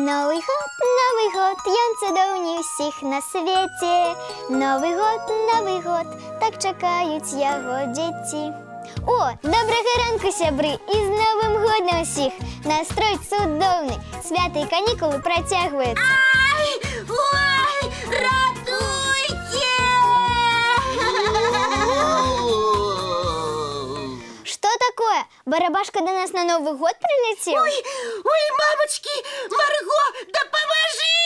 Новый год, ён цудоўней усіх на свеце. Новый год, так чакаюць яго дзеці. О, добрага ранку, сябры, і з Новым годам усіх! Настрой цудоўны, святы і канікулы працягваюцца. Ай, ой, ратуйце! Что такое? Барабашка до нас на Новый год прилетел? Ой, мамочки, Марго, да поможи!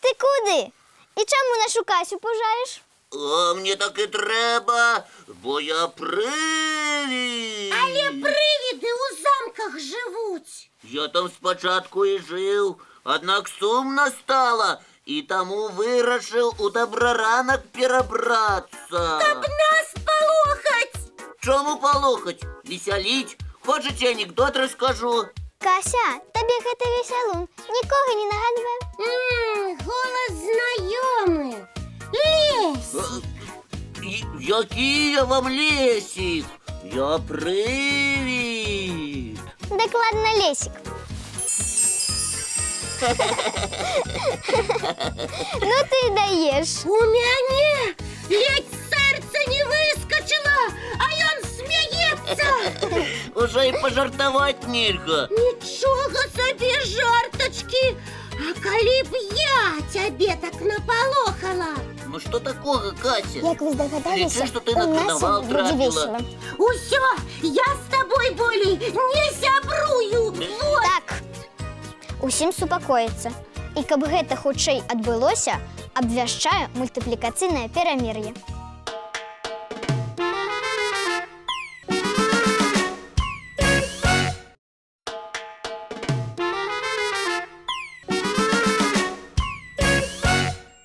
Ты куды? І чаму нашу Касю пужаєш? А мне так і треба, бо я привід. Але привиди у замках живуть. Я там спочатку і жив, однак сумно стало, і тому вирішив у доброранок перебратися. Каб нас полохать! Чому полохать? Веселіть? Хочете, анекдот розкажу? Кася, тобі гэта весялун нікога не нагадвае? Голос знайомий. Лесь! Який я вам Лесик? Я привид. Докладно, Лесик. Ну ты даешь. У мяне ледь серце не выскочило, а ён смеется. Уже и пожартовать нельзя. Ничего себе жарточки. А коли б я тебе так наполохала? Ну что такого, Катя? Як ви здогадалися, Лечи, что ты у на нас карнавал буде тратила. весело. Усё, я с тобой болей не сябрую. Вот. Так, усім супакоіцца. І каб гэта хутчэй адбылося, абвяшчаю мультыплікацыйнае перамір'е.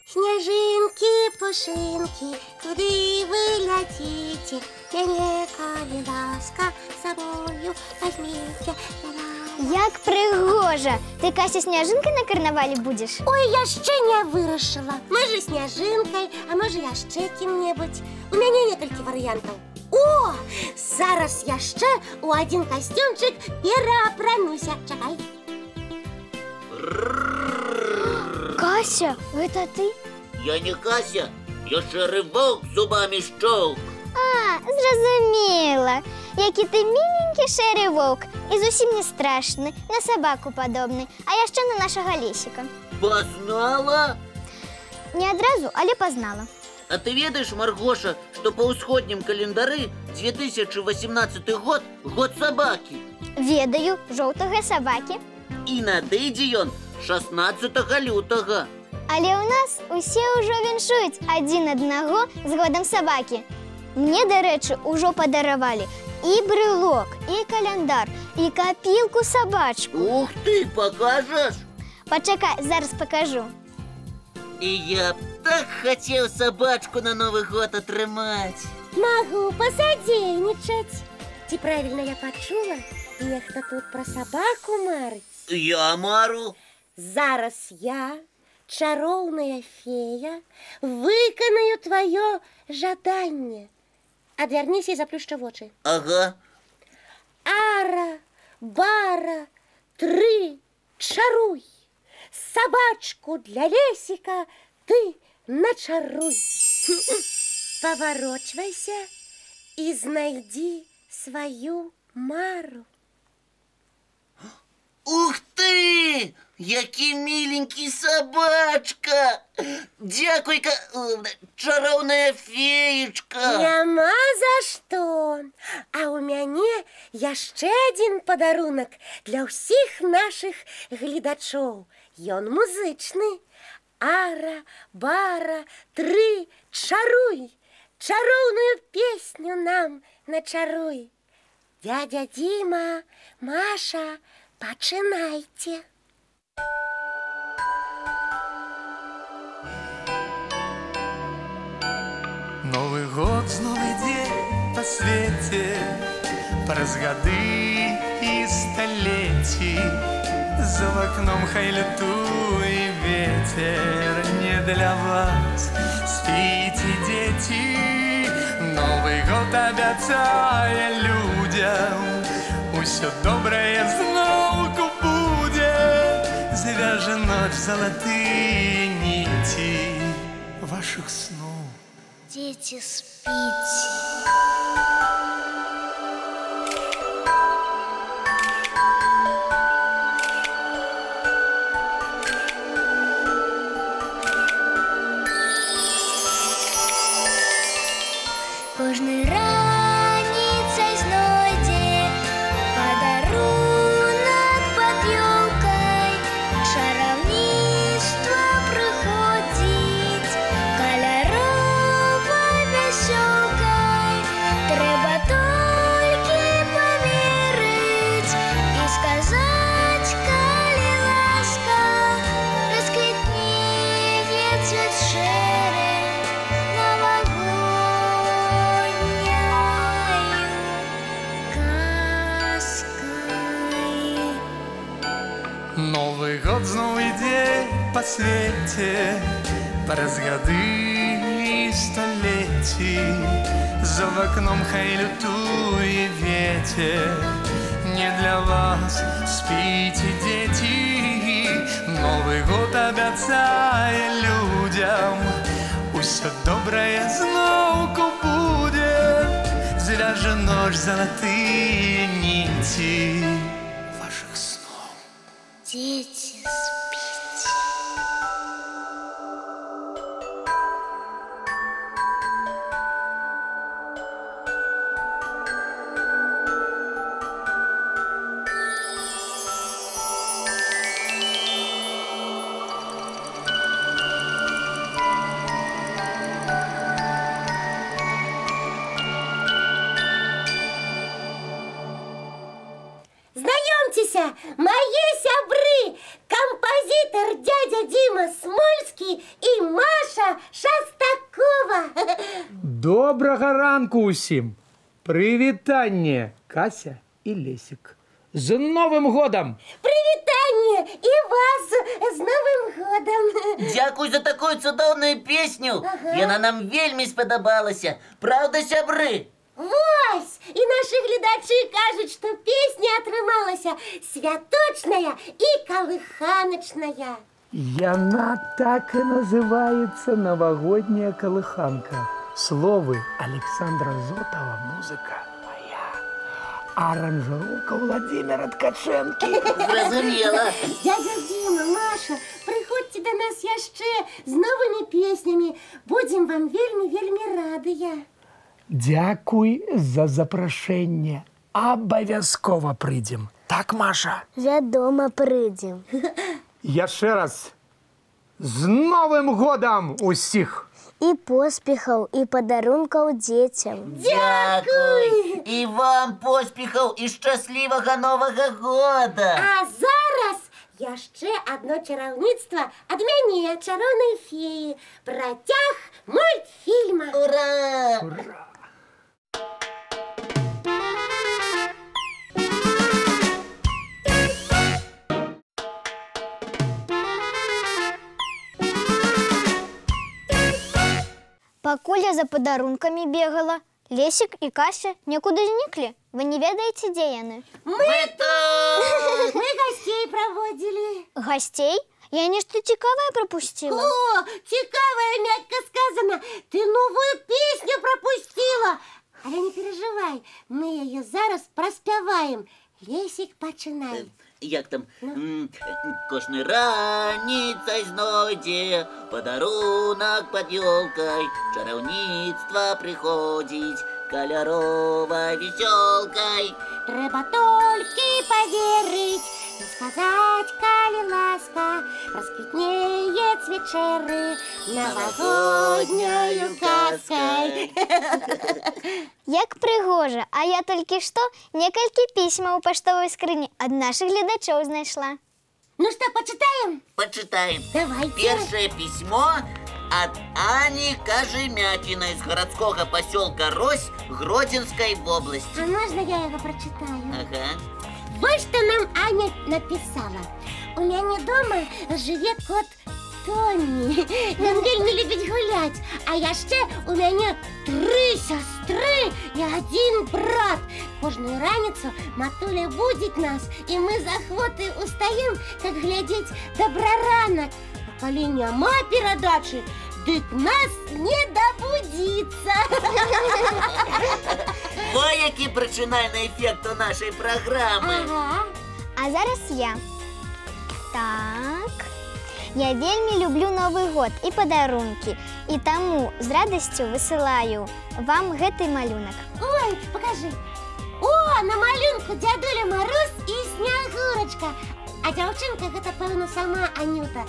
Снежинки, пушинки, куды вы летите? Мяне, коли ласка, с собою возьмите. Як прыгожа! Ты, Кася, сняжынкай на карнавале будзеш? Ой, яшчэ не вырашыла. Можа, сняжынкай, а можа, яшчэ кім-небудзь. У мяне некалькі варыянтаў. О, зараз яшчэ у адзін касцюмчык пераапрануся. Чакай. Кася, гэта ты? Я не Кася, я шерывок зубами щелк. А, зразумела. Які ты міленькі шэры воўк і зусім не страшны, на сабаку падобны, а яшчэ на нашага Лесіка. Познала? Не адразу, але пазнала. А ты ведаешь, Маргоша, что по усходнім календары 2018 год – год собаки. Ведаю, жоўтага сабакі. І надыдзе ён 16 лютага. Але ў нас усе ўжо віншуюць адзін аднаго з годам сабакі. Мне, дарэчы, ужо падаравалі і брелок, і календар, і капілку сабачку. Ух ты, покажешь? Пачакай, зараз пакажу. І я б так хотел собачку на Новый год атрымаць. Могу посадзейнічаць. Ці правильно я пачула? Нехта тут про собаку марыць. Я мару. Зараз я, чароўная фея, выканаю твоё жаданне. Адвярніся і заплюшчы вочы. Ага. Ара, бара, тры, чаруй. Собачку для Лесика ты начаруй. Поворочвайся и знайди свою Мару. Ух ты! Які миленький собачка! Дякуй-ка, чароўная феечка! Няма за што! А у мяне яшчэ адзін падарунак для ўсіх нашых гледачоў. Ён музычны. Ара, бара, тры, чаруй! Чароўную песню нам начаруй. Дядя Дима, Маша, пачынайце. Новый год, новый день по свете, праз гады і столетий. За окном хай лютуе ветер, не для вас спите, дети. Новый год обяцае людям усё добрае зноўку буде. Завяжет ночь золотые нити ваших снов. Дети, спите. Кожной раніцей знойде подарунок под ёлкой. Чараўніцтва прыходзіць каляровай вясёлкай. Трэба толькі паверыць і сказаць, калі ласка, расквітнее цвет шэры Новый год зноў ідзе па свеце, праз гады і сталетці. За вакном хай лютуе ветер, не для вас спіце, дзеці. Новый год абяцае людям, усё добрае зноўку будзе. Звяжа ноч залатыя ніці вашых снов. Дети, спите. Знайомьтеся, мои сябры, композитор дядя Дима Смольский и Маша Шастакова. Добрага ранку усім! Прывітанне, Кася і Лесік. З Новым годам! Привитание и вас с Новым годом. Дякую за такую цудоўную песню. Яна нам вельмі спадабалася. Правда, сябры? Вось! И наши глядачи кажут, что песня атрымалася святочная и колыханочная. Яна так і называецца «Новогодняя колыханка». Словы Александра Зотова, музыка моя. Аранжировка Владимира Ткаченки. Зразумела. Дядя Дима, Маша, приходьте до нас яшчэ з новыми песнями. Будем вам вельмі радыя. Дзякуй за запрашэнне. Абавязкова прыйдзем. Так, Маша? Вядома, прыйдзем. Яшчэ раз. З Новым годам усіх! І поспехаў, і падарункаў дзецям. Дякуй. І вам поспехаў і шчаслівага Новага года. А зараз яшчэ одно чараўніцтва ад мяне, чароўнай феі. Працяг мультфільма. Ура! Ура! Пакуль я за падарункамі бегала, Лесік і Кася некуды зніклі. Вы не ведаеце, дзе яны? Мы тут! Мы гостей проводили. Гостей? Я нешта цікавае прапусціла. О, цікавая, мягко сказано. Ты новую песню пропустила. Але не переживай, мы ее зараз проспяваем. Лесик, пачынай. Як там? Кожнай раніцай знойдзе падарунак пад ёлкай. Чараўніцтва прыходзіць каляровай весёлкай. Трэба толькі паверыць і сказаць, калі ласка, расквітнее цвет шэры навагодняю казкай. Як прыгожа, а я толькі што некалькі пісьмаў у паштовай скрыні ад нашых гледачоў знайшла. Ну что, почитаем? Почитаем. Давайте. Первое письмо от Ани Кожемякиной из городского поселка Рось Гродненской области. А можно я его прочитаю? Ага. Вот что нам Аня написала. У меня дома живет кот Тоні, він вельми любить гуляти. А ще у мене 3 сестри і 1 брат. Кожную раницу матуля будить нас, і ми з охоти устаємо, як глядіть «Доброранок». А коли нема передачі, дык нас не добудиться. Ой, який причинальний ефект у нашої програми. Ага. А зараз я. Так. Я вельмі люблю Новий год і подарунки. І тому з радістю висилаю вам гэты малюнок. Ой, покажи. О, на малюнку Дядуля Мороз і Снягурочка. А дзяўчынка гэта, пэўна, сама Анюта.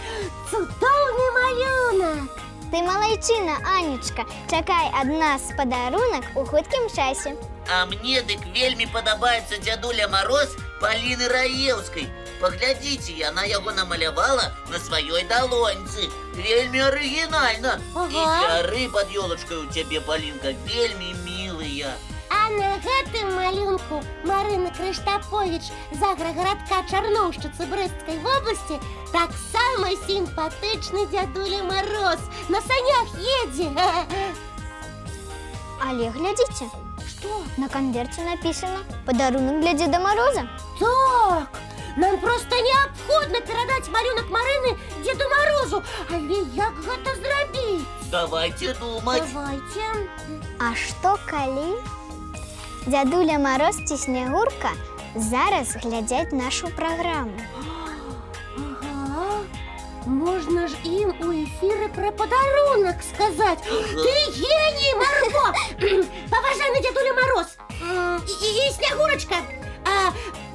Цудоўны малюнок. Ты малайчына, Анечка. Чакай ад нас падарунак у хуткім часе. А мне дык вельмі падабаецца Дзядуля Мороз Паліны Раевскай. Паглядзіце, яна яго намалявала на сваёй далоньцы. Вельмі арыгінальна. Ага. І дзяры пад ёлачкай у цябе, Палінка, вельмі мілыя. А на гэтым малюнку Марына Крыштапович з аграгарадка Чарноўшчыцы Брэсцкай вобласці таксама сімпатычны Дзядуля Мороз. На санях едзе. Але глядзіце, Што? на канверце написано «Падарунак для Деда Мороза». Так, нам просто неабходна перадаць малюнак Марыны Деду Морозу. Але як гэта зрабіць? Давайте думаць. Давайте. А што калі Дзядуля Мороз ці Снягурка зараз глядзяць нашу праграму? Ага. Можна ж ім у эфіры пра падарунак сказаць. Ты геній, Марго! Паважаны Дзядуля Мороз і Снягурочка.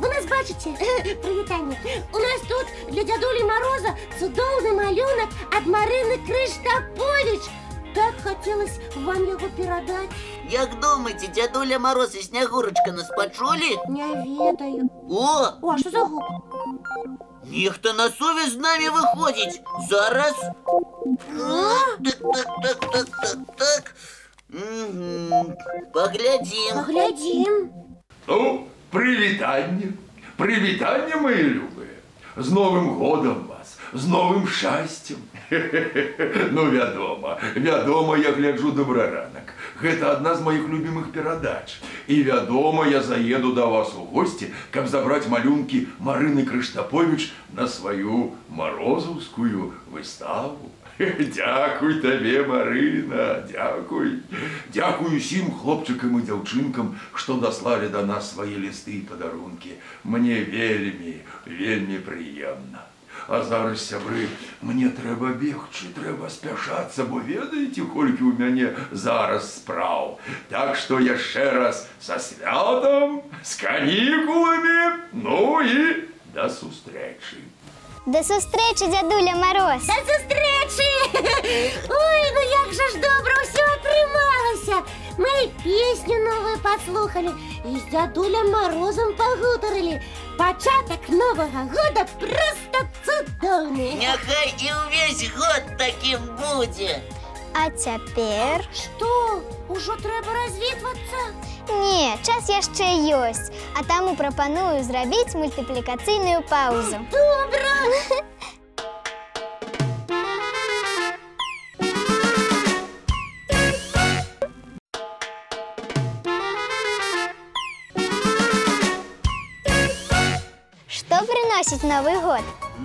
Вы нас бачыце? Прывітанне. У нас тут для Дзядулі Мороза цудоўны малюнак ад Марыны Крыштапович. Так хотелось вам яго перадаць. Як думаеце, Дзядуля Мороз і Снягурочка нас пачулі? Не ведаю. О, О, што за гук? нехта на сувязь з намі выходзіць. Зараз. Так. Паглядзім. Паглядзім. Ну, привітання, привітання, мої любі. З Новим годом вас, з новим щастям. Ну, вядома, я гляджу «Доброранок». Гэта адна з моих любимых перадач. І вядома, я заеду до вас у гости, каб забраць малюнки Марыны Крыштапович на свою морозовскую выставу. Дякуй табе, Марына, дякуй. Дякуй усім хлопчыкам і дзяўчынкам, што даслалі да нас свае лісты і падарункі. Мне вельмі, вельмі прыемна. А зараз, сябры, мне трэба бегчы, трэба спяшацца, бо ведаеце, колькі ў мяне зараз спраў. Так што яшчэ раз са святам, з канікуламі, ну і да сустрэчы. До сустрэчы, Дзядуля Мороз! Да сустрэчы! Ой, ну як жа ж добра ўсё атрымалася! Мы і песню новую паслухалі, і з Дзядулем Морозом пагутарылі. Пачатак Новага года проста цудоўны! Няхай і ўвесь год такім будзе! А цяпер... Што? Ужо трэба развітвацца? Не, час яшчэ ёсць, а таму прапаную зрабіць мультыплікацыйную паўзу. Добра! Што прыносіць Новы год?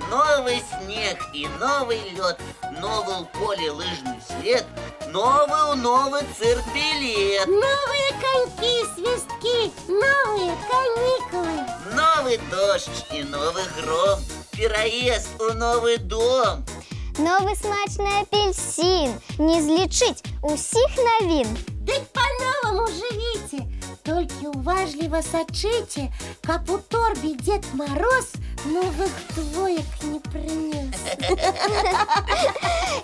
Новый снег и новый лед, новый в поле лыжный след, новый цирк-билет. Новые коньки, свистки, новые каникулы. Новый дождь и новый гром, переезд у новый дом. Новы смачны апельсин, не злічыць усіх навін. Дык по-новому живите, толькі уважливо сачыце, каб у торбе Дед Мороз новых двоек не принес.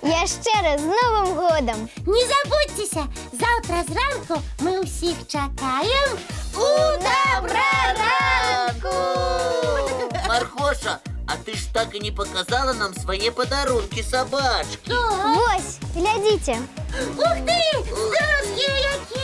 Яшчэ раз з Новым годам! Не забудьтеся, завтра зранку мы усіх чакаем у Доброранку! Маргоша, а ты ж так и не показала нам свои подарунки собачки. Вось, глядзіце! Ух ты! Здоровские якія!